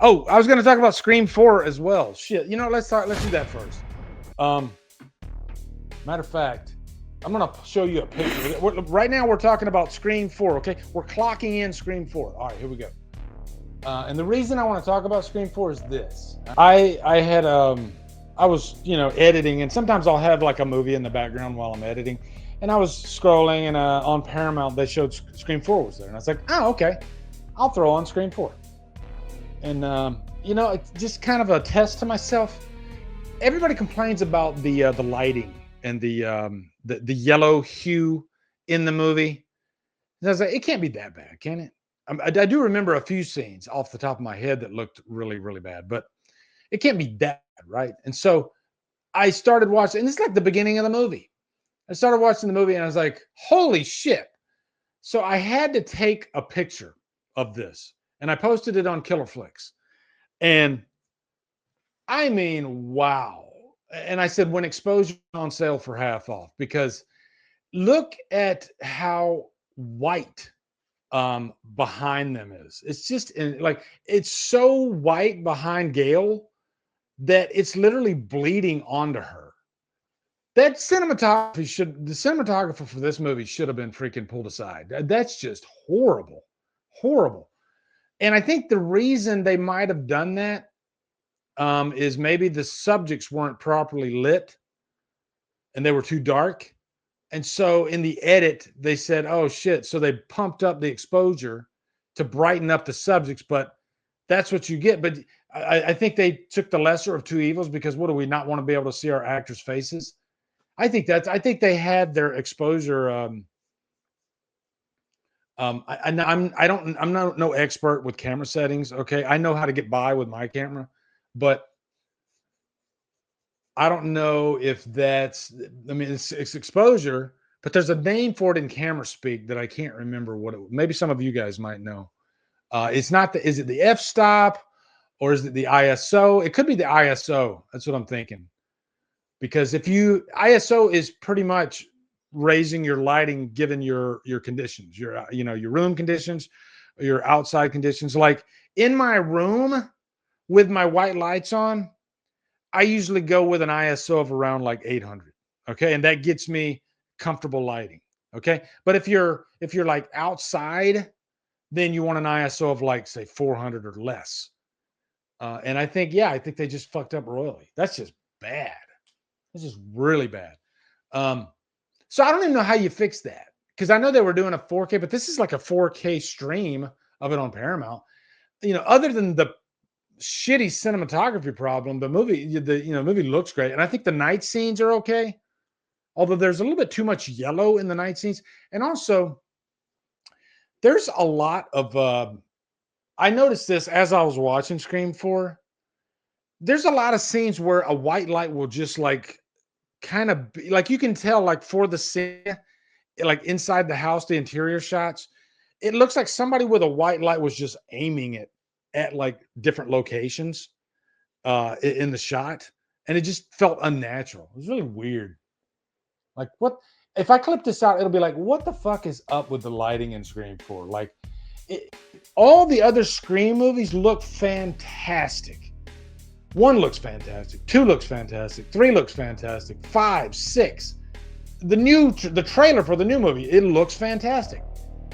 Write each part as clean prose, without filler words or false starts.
Oh, I was going to talk about Scream 4 as well. Shit, let's do that first. Um, Matter of fact, I'm going to show you a picture. Right now, we're talking about Scream 4, okay? We're clocking in Scream 4. All right, here we go. And the reason I want to talk about Scream 4 is this. I was, editing, and sometimes I'll have like a movie in the background while I'm editing. And I was scrolling, and on Paramount, they showed Scream 4 was there. And I was like, oh, okay. I'll throw on Scream 4. And, it's just kind of a test to myself. Everybody complains about the lighting and the yellow hue in the movie. And I was like, it can't be that bad, can it? I do remember a few scenes off the top of my head that looked really, really bad, but it can't be that bad, right? And so I started watching, and it's like the beginning of the movie. I started watching the movie, and I was like, holy shit. So I had to take a picture of this, and I posted it on Killer Flicks. And I mean, wow. And I said, when exposure is on sale for half off, because look at how white behind them is. It's just it's so white behind Gail that it's literally bleeding onto her. The cinematographer for this movie should have been freaking pulled aside. That's just horrible. Horrible. And I think the reason they might have done that is maybe the subjects weren't properly lit and they were too dark. And so in the edit, they said, oh shit. So they pumped up the exposure to brighten up the subjects, but that's what you get. But I think they took the lesser of two evils, because what do we not want to be able to see our actors' faces? I think they had their exposure. I'm no expert with camera settings. Okay. I know how to get by with my camera, but I don't know if it's exposure, but there's a name for it in camera speak that I can't remember maybe some of you guys might know. Is it the f-stop or is it the ISO? It could be the ISO. That's what I'm thinking. Because ISO is pretty much raising your lighting given your conditions, your room conditions, your outside conditions. Like in my room with my white lights on, I usually go with an ISO of around like 800. Okay. And that gets me comfortable lighting. Okay. But if you're like outside, then you want an ISO of like, say, 400 or less. And I think they just fucked up royally. That's just bad. This is really bad. So I don't even know how you fix that, because I know they were doing a 4K, but this is like a 4K stream of it on Paramount. Other than the shitty cinematography problem, the movie looks great, and I think the night scenes are okay. Although there's a little bit too much yellow in the night scenes, and also there's a lot of. I noticed this as I was watching Scream 4. There's a lot of scenes where a white light will just like kind of like, you can tell, like for the scene, like inside the house, the interior shots, it looks like somebody with a white light was just aiming it at like different locations in the shot, and it just felt unnatural. It was really weird. Like, what if I clip this out? It'll be like, what the fuck is up with the lighting in Scream 4? Like, all the other Scream movies look fantastic. 1 looks fantastic. 2 looks fantastic. 3 looks fantastic. 5, 6. The trailer for the new movie, it looks fantastic.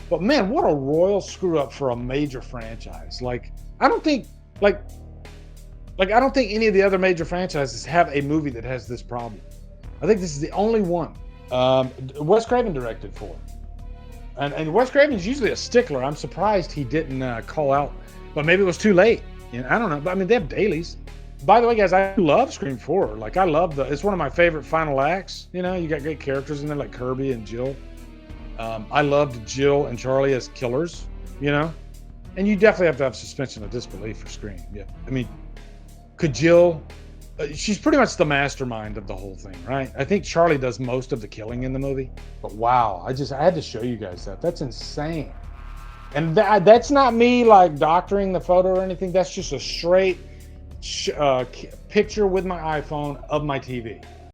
But man, what a royal screw up for a major franchise. Like, I don't think any of the other major franchises have a movie that has this problem. I think this is the only one. Wes Craven directed 4. And Wes Craven's usually a stickler. I'm surprised he didn't call out, but maybe it was too late. I don't know. But I mean, they have dailies. By the way, guys, I love Scream 4. Like, it's one of my favorite final acts. You got great characters in there like Kirby and Jill. I loved Jill and Charlie as killers, and you definitely have to have suspension of disbelief for Scream. Yeah. I mean, could Jill, she's pretty much the mastermind of the whole thing, right? I think Charlie does most of the killing in the movie, but wow, I had to show you guys that. That's insane. And that's not me like doctoring the photo or anything. That's just a straight picture with my iPhone of my TV.